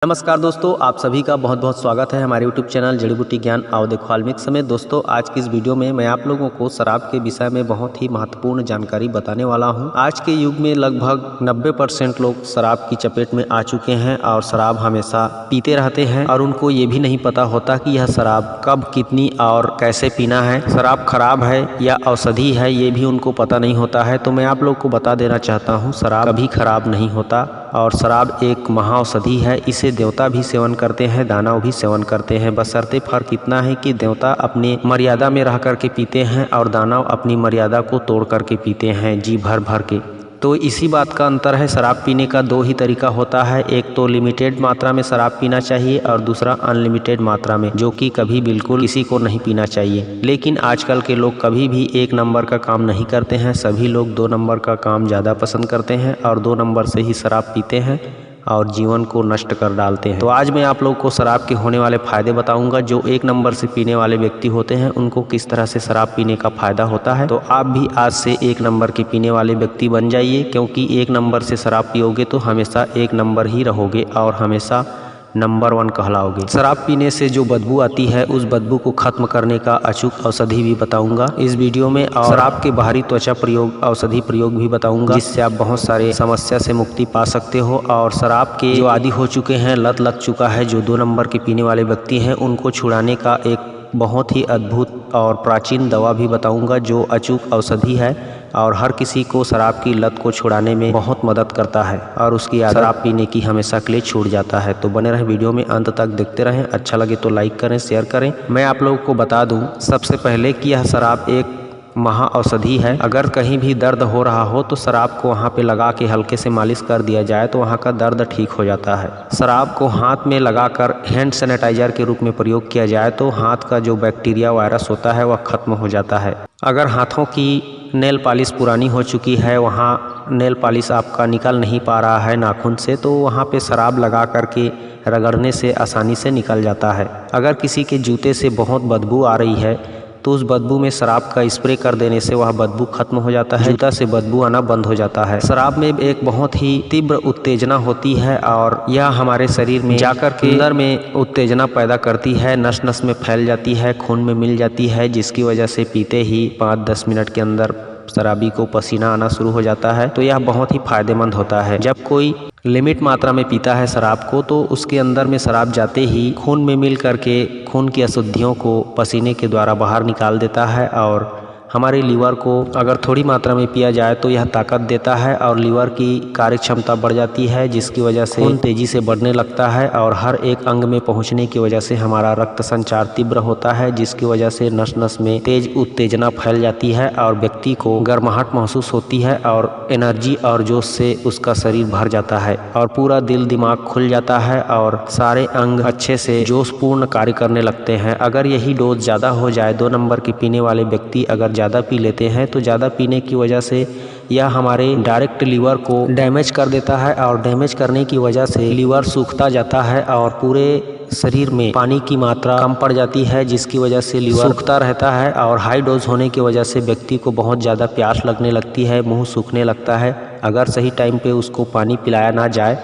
नमस्कार दोस्तों, आप सभी का बहुत बहुत स्वागत है हमारे YouTube चैनल जड़ी बूटी ज्ञान आओ देखो वाल्मीकि समेत। दोस्तों, आज की इस वीडियो में मैं आप लोगों को शराब के विषय में बहुत ही महत्वपूर्ण जानकारी बताने वाला हूं। आज के युग में लगभग 90% लोग शराब की चपेट में आ चुके हैं और शराब हमेशा पीते रहते हैं और उनको ये भी नहीं पता होता कि यह शराब कब, कितनी और कैसे पीना है। शराब खराब है या औषधि है, ये भी उनको पता नहीं होता है। तो मैं आप लोग को बता देना चाहता हूँ, शराब कभी खराब नहीं होता और शराब एक महाऔषधि है। इसे देवता भी सेवन करते हैं, दानव भी सेवन करते हैं। बशर्ते फर्क इतना है कि देवता अपनी मर्यादा में रह करके पीते हैं और दानव अपनी मर्यादा को तोड़ करके पीते हैं, जी भर भर के। तो इसी बात का अंतर है। शराब पीने का दो ही तरीका होता है, एक तो लिमिटेड मात्रा में शराब पीना चाहिए और दूसरा अनलिमिटेड मात्रा में, जो कि कभी बिल्कुल किसी को नहीं पीना चाहिए। लेकिन आजकल के लोग कभी भी एक नंबर का काम नहीं करते हैं, सभी लोग 2 नंबर का काम ज़्यादा पसंद करते हैं और 2 नंबर से ही शराब पीते हैं और जीवन को नष्ट कर डालते हैं। तो आज मैं आप लोग को शराब के होने वाले फ़ायदे बताऊंगा। जो 1 नंबर से पीने वाले व्यक्ति होते हैं उनको किस तरह से शराब पीने का फ़ायदा होता है। तो आप भी आज से 1 नंबर के पीने वाले व्यक्ति बन जाइए, क्योंकि 1 नंबर से शराब पियोगे तो हमेशा 1 नंबर ही रहोगे और हमेशा नंबर 1 कहलाओगे। शराब पीने से जो बदबू आती है उस बदबू को खत्म करने का अचूक औषधि भी बताऊंगा इस वीडियो में, और शराब के बाहरी त्वचा प्रयोग औषधि प्रयोग भी बताऊंगा, जिससे आप बहुत सारे समस्या से मुक्ति पा सकते हो। और शराब के जो आदी हो चुके हैं, लत लग चुका है, जो 2 नंबर के पीने वाले व्यक्ति हैं, उनको छुड़ाने का एक बहुत ही अद्भुत और प्राचीन दवा भी बताऊंगा, जो अचूक औषधि है और हर किसी को शराब की लत को छुड़ाने में बहुत मदद करता है और उसकी आदत शराब पीने की हमेशा के लिए छूट जाता है। तो बने रहें वीडियो में, अंत तक देखते रहें। अच्छा लगे तो लाइक करें, शेयर करें। मैं आप लोगों को बता दूं सबसे पहले कि यह शराब एक महा औषधि है। अगर कहीं भी दर्द हो रहा हो तो शराब को वहाँ पे लगा के हल्के से मालिश कर दिया जाए तो वहाँ का दर्द ठीक हो जाता है। शराब को हाथ में लगाकर हैंड सैनिटाइजर के रूप में प्रयोग किया जाए तो हाथ का जो बैक्टीरिया वायरस होता है वह खत्म हो जाता है। अगर हाथों की नेल पॉलिश पुरानी हो चुकी है, वहाँ नेल पॉलिश आपका निकल नहीं पा रहा है नाखून से, तो वहाँ पे शराब लगा करके रगड़ने से आसानी से निकल जाता है। अगर किसी के जूते से बहुत बदबू आ रही है तो उस बदबू में शराब का स्प्रे कर देने से वह बदबू खत्म हो जाता है, जूता से बदबू आना बंद हो जाता है। शराब में एक बहुत ही तीव्र उत्तेजना होती है और यह हमारे शरीर में जाकर के अंदर में उत्तेजना पैदा करती है, नस नस में फैल जाती है, खून में मिल जाती है, जिसकी वजह से पीते ही 5-10 मिनट के अंदर शराबी को पसीना आना शुरू हो जाता है। तो यह बहुत ही फायदेमंद होता है। जब कोई लिमिट मात्रा में पीता है शराब को तो उसके अंदर में शराब जाते ही खून में मिल करके खून की अशुद्धियों को पसीने के द्वारा बाहर निकाल देता है और हमारे लीवर को अगर थोड़ी मात्रा में पिया जाए तो यह ताकत देता है और लीवर की कार्य क्षमता बढ़ जाती है, जिसकी वजह से खून तेजी से बढ़ने लगता है और हर एक अंग में पहुंचने की वजह से हमारा रक्त संचार तीव्र होता है, जिसकी वजह से नस नस में तेज उत्तेजना फैल जाती है और व्यक्ति को गर्माहट महसूस होती है और एनर्जी और जोश से उसका शरीर भर जाता है और पूरा दिल दिमाग खुल जाता है और सारे अंग अच्छे से जोशपूर्ण कार्य करने लगते हैं। अगर यही डोज ज़्यादा हो जाए, 2 नंबर के पीने वाले व्यक्ति अगर ज़्यादा पी लेते हैं तो ज़्यादा पीने की वजह से यह हमारे डायरेक्ट लीवर को डैमेज कर देता है और डैमेज करने की वजह से लीवर सूखता जाता है और पूरे शरीर में पानी की मात्रा कम पड़ जाती है, जिसकी वजह से लीवर सूखता रहता है और हाई डोज होने की वजह से व्यक्ति को बहुत ज़्यादा प्यास लगने लगती है, मुंह सूखने लगता है। अगर सही टाइम पे उसको पानी पिलाया ना जाए,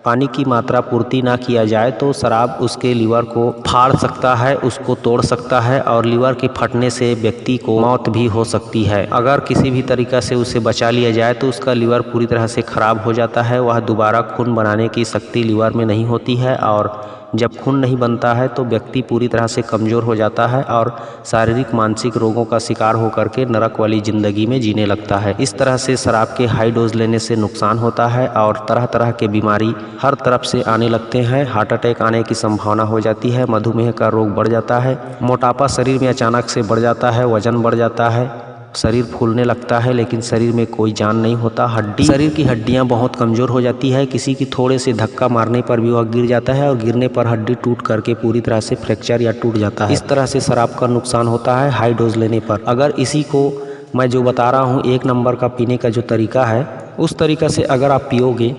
पानी की मात्रा पूर्ति ना किया जाए तो शराब उसके लीवर को फाड़ सकता है, उसको तोड़ सकता है और लीवर के फटने से व्यक्ति को मौत भी हो सकती है। अगर किसी भी तरीक़ा से उसे बचा लिया जाए तो उसका लीवर पूरी तरह से ख़राब हो जाता है, वह दोबारा खून बनाने की शक्ति लीवर में नहीं होती है और जब खून नहीं बनता है तो व्यक्ति पूरी तरह से कमज़ोर हो जाता है और शारीरिक मानसिक रोगों का शिकार होकर के नरक वाली ज़िंदगी में जीने लगता है। इस तरह से शराब के हाई डोज लेने से नुकसान होता है और तरह तरह के बीमारी हर तरफ से आने लगते हैं। हार्ट अटैक आने की संभावना हो जाती है, मधुमेह का रोग बढ़ जाता है, मोटापा शरीर में अचानक से बढ़ जाता है, वजन बढ़ जाता है, शरीर फूलने लगता है लेकिन शरीर में कोई जान नहीं होता, शरीर की हड्डियां बहुत कमज़ोर हो जाती है, किसी की थोड़े से धक्का मारने पर भी वह गिर जाता है और गिरने पर हड्डी टूट करके पूरी तरह से फ्रैक्चर या टूट जाता है। इस तरह से शराब का नुकसान होता है हाई डोज लेने पर। अगर इसी को मैं जो बता रहा हूँ 1 नंबर का पीने का जो तरीका है, उस तरीका से अगर आप पियोगे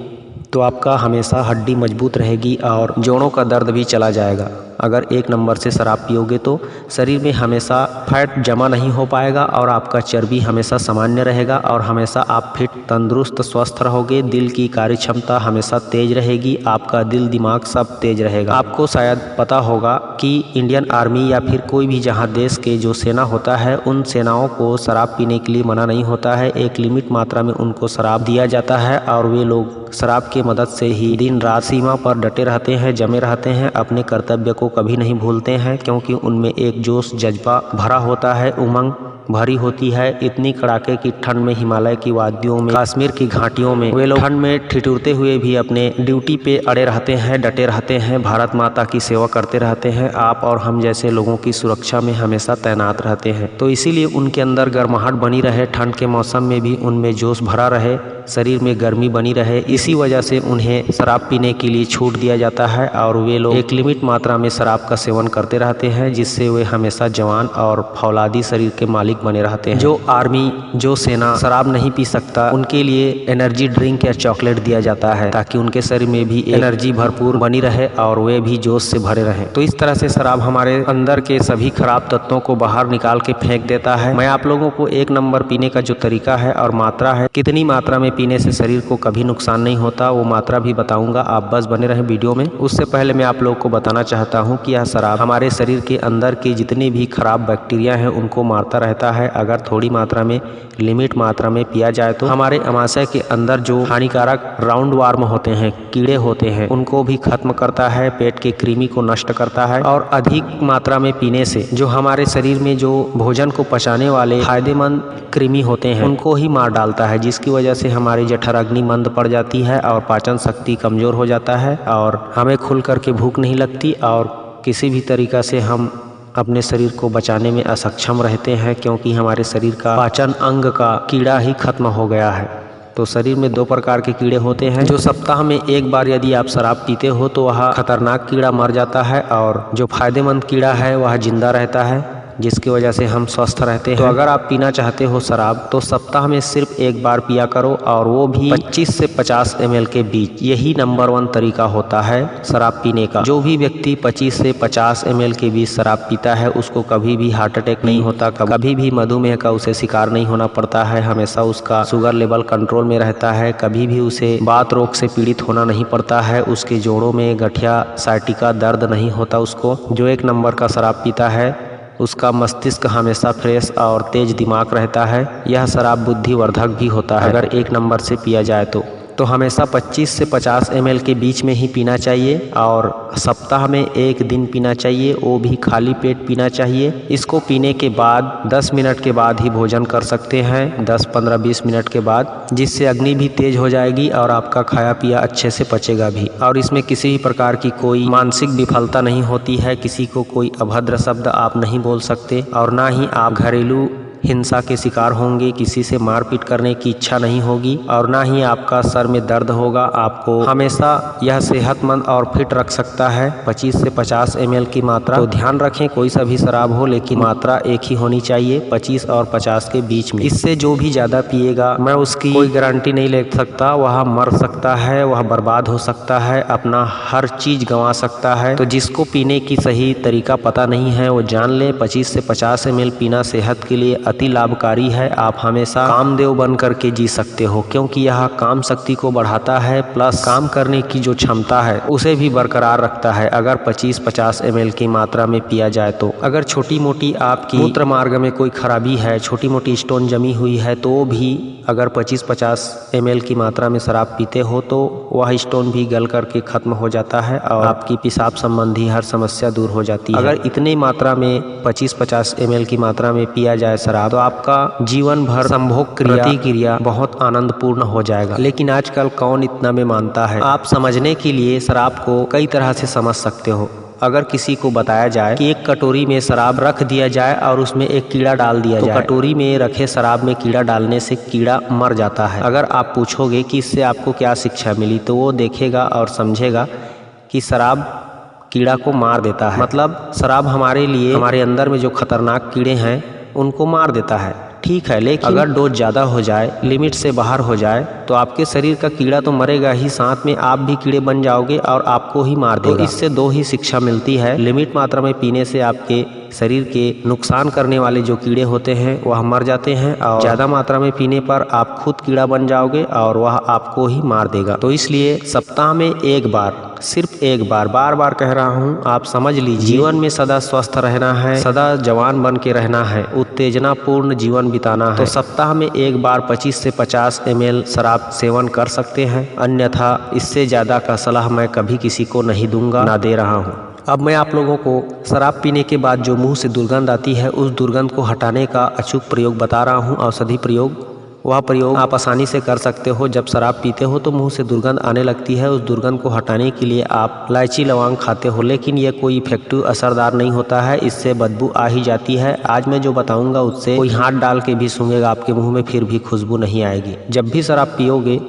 तो आपका हमेशा हड्डी मजबूत रहेगी और जोड़ों का दर्द भी चला जाएगा। अगर 1 नंबर से शराब पियोगे तो शरीर में हमेशा फैट जमा नहीं हो पाएगा और आपका चर्बी हमेशा सामान्य रहेगा और हमेशा आप फिट, तंदुरुस्त, स्वस्थ रहोगे। दिल की कार्य क्षमता हमेशा तेज रहेगी, आपका दिल दिमाग सब तेज रहेगा। आपको शायद पता होगा कि इंडियन आर्मी या फिर कोई भी जहां देश के जो सेना होता है उन सेनाओं को शराब पीने के लिए मना नहीं होता है। एक लिमिट मात्रा में उनको शराब दिया जाता है और वे लोग शराब की मदद से ही दिन रात सीमा पर डटे रहते हैं, जमे रहते हैं, अपने कर्तव्य को कभी नहीं भूलते हैं, क्योंकि उनमें एक जोश जज्बा भरा होता है, उमंग भरी होती है। इतनी कड़ाके की ठंड में, हिमालय की वादियों में, कश्मीर की घाटियों में वे लोग ठंड में ठिठुरते हुए भी अपने ड्यूटी पे अड़े रहते हैं, डटे रहते हैं, भारत माता की सेवा करते रहते हैं। आप और हम जैसे लोगों की सुरक्षा में हमेशा तैनात रहते हैं। तो इसीलिए उनके अंदर गर्माहट बनी रहे, ठंड के मौसम में भी उनमें जोश भरा रहे, शरीर में गर्मी बनी रहे, इसी वजह से उन्हें शराब पीने के लिए छूट दिया जाता है और वे लोग एक लिमिट मात्रा में शराब का सेवन करते रहते हैं, जिससे वे हमेशा जवान और फौलादी शरीर के मालिक बने रहते हैं। जो आर्मी, जो सेना शराब नहीं पी सकता, उनके लिए एनर्जी ड्रिंक या चॉकलेट दिया जाता है ताकि उनके शरीर में भी एनर्जी भरपूर बनी रहे और वे भी जोश से भरे रहें। तो इस तरह से शराब हमारे अंदर के सभी खराब तत्वों को बाहर निकाल के फेंक देता है। मैं आप लोगों को 1 नंबर पीने का जो तरीका है और मात्रा है, कितनी मात्रा में पीने से शरीर को कभी नुकसान नहीं होता, वो मात्रा भी बताऊंगा। आप बस बने रहें वीडियो में। उससे पहले मैं आप लोगों को बताना चाहता हूं कि यह शराब हमारे शरीर के अंदर के जितने भी खराब बैक्टीरिया हैं उनको मारता रहता है। अगर थोड़ी मात्रा में, लिमिट मात्रा में पिया जाए तो हमारे आमाशय के अंदर जो हानिकारक राउंड वार्म होते हैं, कीड़े होते हैं, उनको भी खत्म करता है, पेट के कृमि को नष्ट करता है। और अधिक मात्रा में पीने से जो हमारे शरीर में जो भोजन को पचाने वाले फायदेमंद कृमि होते हैं उनको ही मार डालता है, जिसकी वजह से हमारी जठराग्नि मंद पड़ जाती है और पाचन शक्ति कमजोर हो जाता है और हमें खुल करके भूख नहीं लगती और किसी भी तरीका से हम अपने शरीर को बचाने में असक्षम रहते हैं, क्योंकि हमारे शरीर का पाचन अंग का कीड़ा ही खत्म हो गया है। तो शरीर में 2 प्रकार के कीड़े होते हैं। जो सप्ताह में 1 बार यदि आप शराब पीते हो तो वह खतरनाक कीड़ा मर जाता है और जो फायदेमंद कीड़ा है वह जिंदा रहता है, जिसकी वजह से हम स्वस्थ रहते हैं। तो अगर आप पीना चाहते हो शराब तो सप्ताह में सिर्फ 1 बार पिया करो और वो भी 25 से 50 ml के बीच। यही नंबर 1 तरीका होता है शराब पीने का। जो भी व्यक्ति 25 से 50 ml के बीच शराब पीता है उसको कभी भी हार्ट अटैक नहीं होता, कभी भी मधुमेह का उसे शिकार नहीं होना पड़ता है, हमेशा उसका शुगर लेवल कंट्रोल में रहता है, कभी भी उसे बात रोग से पीड़ित होना नहीं पड़ता है, उसके जोड़ों में गठिया साइटिका दर्द नहीं होता उसको। जो 1 नंबर का शराब पीता है उसका मस्तिष्क हमेशा फ्रेश और तेज दिमाग रहता है। यह शराब बुद्धिवर्धक भी होता है अगर 1 नंबर से पिया जाए तो हमेशा 25 से 50 ml के बीच में ही पीना चाहिए और सप्ताह में 1 दिन पीना चाहिए, वो भी खाली पेट पीना चाहिए। इसको पीने के बाद 10 मिनट के बाद ही भोजन कर सकते हैं, 10, 15, 20 मिनट के बाद, जिससे अग्नि भी तेज हो जाएगी और आपका खाया पिया अच्छे से पचेगा भी। और इसमें किसी भी प्रकार की कोई मानसिक विफलता नहीं होती है, किसी को कोई अभद्र शब्द आप नहीं बोल सकते और ना ही आप घरेलू हिंसा के शिकार होंगे, किसी से मारपीट करने की इच्छा नहीं होगी और ना ही आपका सर में दर्द होगा। आपको हमेशा यह सेहतमंद और फिट रख सकता है। 25 से 50 ml की मात्रा, तो ध्यान रखें कोई सा भी शराब हो लेकिन मात्रा एक ही होनी चाहिए, 25 और 50 के बीच में। इससे जो भी ज़्यादा पिएगा मैं उसकी कोई गारंटी नहीं ले सकता, वह मर सकता है, वह बर्बाद हो सकता है, अपना हर चीज़ गंवा सकता है। तो जिसको पीने की सही तरीका पता नहीं है वो जान ले, 25 से 50 ml पीना सेहत के लिए अति लाभकारी है। आप हमेशा कामदेव बन करके जी सकते हो, क्योंकि यह काम शक्ति को बढ़ाता है प्लस काम करने की जो क्षमता है उसे भी बरकरार रखता है अगर 25-50 ml की मात्रा में पिया जाए तो। अगर छोटी मोटी आपकी मूत्र मार्ग में कोई खराबी है, छोटी मोटी स्टोन जमी हुई है, तो भी अगर 25-50 ml की मात्रा में शराब पीते हो तो वह स्टोन भी गल करके खत्म हो जाता है और आपकी पेशाब संबंधी हर समस्या दूर हो जाती है। अगर इतनी मात्रा में 25-50 ml की मात्रा में पिया जाए शराब तो आपका जीवन भर संभोग प्रतिक्रिया बहुत आनंदपूर्ण हो जाएगा। लेकिन आजकल कौन इतना में मानता है। आप समझने के लिए शराब को कई तरह से समझ सकते हो। अगर किसी को बताया जाए कि 1 कटोरी में शराब रख दिया जाए और उसमें एक कीड़ा डाल दिया जाए, तो कटोरी में रखे शराब में कीड़ा डालने से कीड़ा मर जाता है। अगर आप पूछोगे कि इससे आपको क्या शिक्षा मिली, तो वो देखेगा और समझेगा कि शराब कीड़ा को मार देता है। मतलब शराब हमारे लिए, हमारे अंदर में जो खतरनाक कीड़े हैं उनको मार देता है। ठीक है, लेकिन अगर डोज ज़्यादा हो जाए, लिमिट से बाहर हो जाए, तो आपके शरीर का कीड़ा तो मरेगा ही, साथ में आप भी कीड़े बन जाओगे और आपको ही मार देगा। तो इससे दो ही शिक्षा मिलती है, लिमिट मात्रा में पीने से आपके शरीर के नुकसान करने वाले जो कीड़े होते हैं वह मर जाते हैं, और ज़्यादा मात्रा में पीने पर आप खुद कीड़ा बन जाओगे और वह आपको ही मार देगा। तो इसलिए सप्ताह में एक बार, सिर्फ एक बार, बार बार कह रहा हूँ, आप समझ लीजिए, जीवन में सदा स्वस्थ रहना है, सदा जवान बन के रहना है, उत्तेजना पूर्ण जीवन बिताना है। तो सप्ताह में एक बार 25 से 50 ml शराब सेवन कर सकते हैं, अन्यथा इससे ज़्यादा का सलाह मैं कभी किसी को नहीं दूंगा, ना दे रहा हूँ। अब मैं आप लोगों को शराब पीने के बाद जो मुंह से दुर्गंध आती है, उस दुर्गंध को हटाने का अचूक प्रयोग बता रहा हूँ, औषधि प्रयोग। वह प्रयोग आप आसानी से कर सकते हो। जब शराब पीते हो तो मुंह से दुर्गंध आने लगती है, उस दुर्गंध को हटाने के लिए आप इलायची लौंग खाते हो, लेकिन यह कोई इफेक्टिव असरदार नहीं होता है, इससे बदबू आ ही जाती है। आज मैं जो बताऊंगा उससे कोई हाथ डाल के भी सूंघेगा आपके मुंह में, फिर भी खुशबू नहीं आएगी। जब भी शराब पियोगे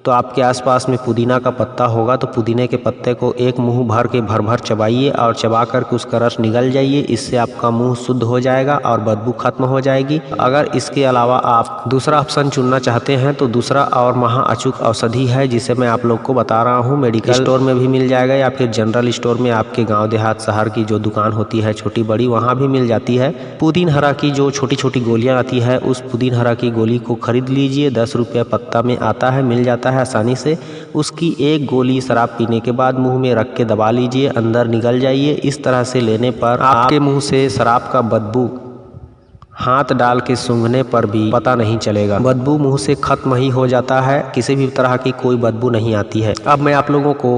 तो आपके आसपास में पुदीना का पत्ता होगा, तो पुदीने के पत्ते को एक मुंह भर के भर भर चबाइए और चबा कर के उसका रस निगल जाइए। इससे आपका मुंह शुद्ध हो जाएगा और बदबू खत्म हो जाएगी। अगर इसके अलावा आप दूसरा ऑप्शन चुनना चाहते हैं तो दूसरा और महा अचूक औषधि है, जिसे मैं आप लोग को बता रहा हूँ। मेडिकल स्टोर में भी मिल जाएगा या फिर जनरल स्टोर में, आपके गाँव देहात शहर की जो दुकान होती है छोटी बड़ी, वहाँ भी मिल जाती है। पुदीन हरा की जो छोटी छोटी गोलियाँ आती है, उस पुदीन हरा की गोली को खरीद लीजिए, 10 रुपये पत्ता में आता है, मिल जाता है आसानी से। उसकी एक गोली शराब पीने के बाद मुंह में रख के दबा लीजिए, अंदर निगल जाइए। इस तरह से लेने पर आपके मुंह से शराब का बदबू हाथ डाल के सूंघने पर भी पता नहीं चलेगा, बदबू मुंह से खत्म ही हो जाता है, किसी भी तरह की कोई बदबू नहीं आती है। अब मैं आप लोगों को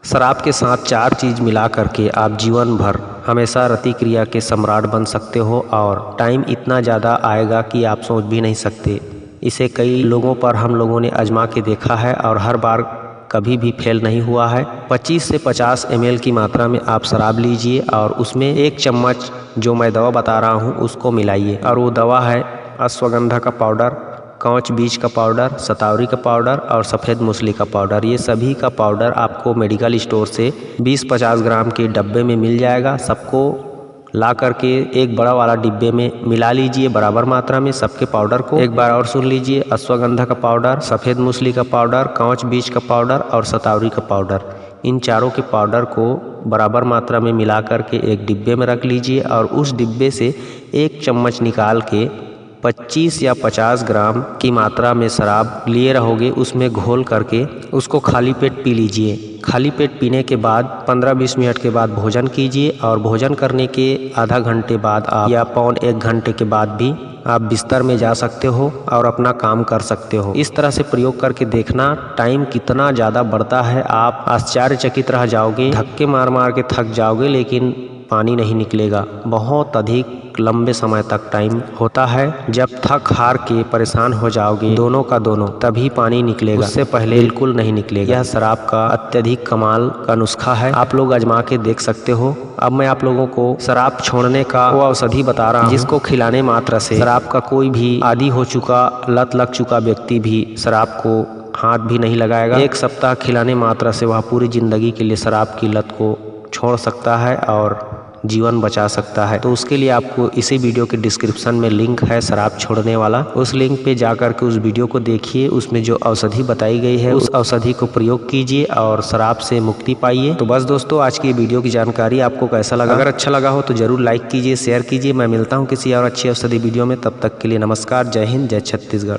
शराब के साथ 4 चीज़ मिला करके आप जीवन भर हमेशा रति क्रिया के सम्राट बन सकते हो, और टाइम इतना ज़्यादा आएगा कि आप सोच भी नहीं सकते। इसे कई लोगों पर हम लोगों ने आजमा के देखा है और हर बार कभी भी फेल नहीं हुआ है। 25 से 50 ml की मात्रा में आप शराब लीजिए और उसमें 1 चम्मच जो मैं दवा बता रहा हूँ उसको मिलाइए, और वो दवा है अश्वगंधा का पाउडर, कांच बीज का पाउडर, शतावरी का पाउडर और सफ़ेद मूसली का पाउडर। ये सभी का पाउडर आपको मेडिकल स्टोर से 20-50 ग्राम के डब्बे में मिल जाएगा। सबको ला करके एक बड़ा वाला डिब्बे में मिला लीजिए बराबर मात्रा में सबके पाउडर को। एक बार और सुन लीजिए, अश्वगंधा का पाउडर, सफ़ेद मूसली का पाउडर, कांच बीज का पाउडर और शतावरी का पाउडर, इन चारों के पाउडर को बराबर मात्रा में मिला करके एक डिब्बे में रख लीजिए, और उस डिब्बे से 1 चम्मच निकाल के 25 या 50 ग्राम की मात्रा में शराब लिए रहोगे, उसमें घोल करके उसको खाली पेट पी लीजिए। खाली पेट पीने के बाद 15-20 मिनट के बाद भोजन कीजिए, और भोजन करने के आधा घंटे बाद आप या पौन 1 घंटे के बाद भी आप बिस्तर में जा सकते हो और अपना काम कर सकते हो। इस तरह से प्रयोग करके देखना, टाइम कितना ज़्यादा बढ़ता है, आप आश्चर्यचकित रह जाओगे। धक्के मार मार के थक जाओगे लेकिन पानी नहीं निकलेगा। बहुत अधिक लंबे समय तक टाइम होता है, जब थक हार के परेशान हो जाओगे दोनों का दोनों, तभी पानी निकलेगा, उससे पहले बिल्कुल नहीं निकलेगा। यह शराब का अत्यधिक कमाल का नुस्खा है, आप लोग आजमा के देख सकते हो। अब मैं आप लोगों को शराब छोड़ने का वो औषधि बता रहा हूँ, जिसको खिलाने मात्र से शराब का कोई भी आदी हो चुका, लत लग चुका व्यक्ति भी शराब को हाथ भी नहीं लगाएगा। 1 सप्ताह खिलाने मात्र से वह पूरी जिंदगी के लिए शराब की लत को छोड़ सकता है और जीवन बचा सकता है। तो उसके लिए आपको इसी वीडियो के डिस्क्रिप्शन में लिंक है शराब छोड़ने वाला, उस लिंक पे जाकर के उस वीडियो को देखिए। उसमें जो औषधि बताई गई है उस औषधि को प्रयोग कीजिए और शराब से मुक्ति पाइए। तो बस दोस्तों, आज की वीडियो की जानकारी आपको कैसा लगा? अगर अच्छा लगा हो तो जरूर लाइक कीजिए, शेयर कीजिए। मैं मिलता हूँ किसी और अच्छी औषधि वीडियो में, तब तक के लिए नमस्कार, जय हिंद, जय छत्तीसगढ़।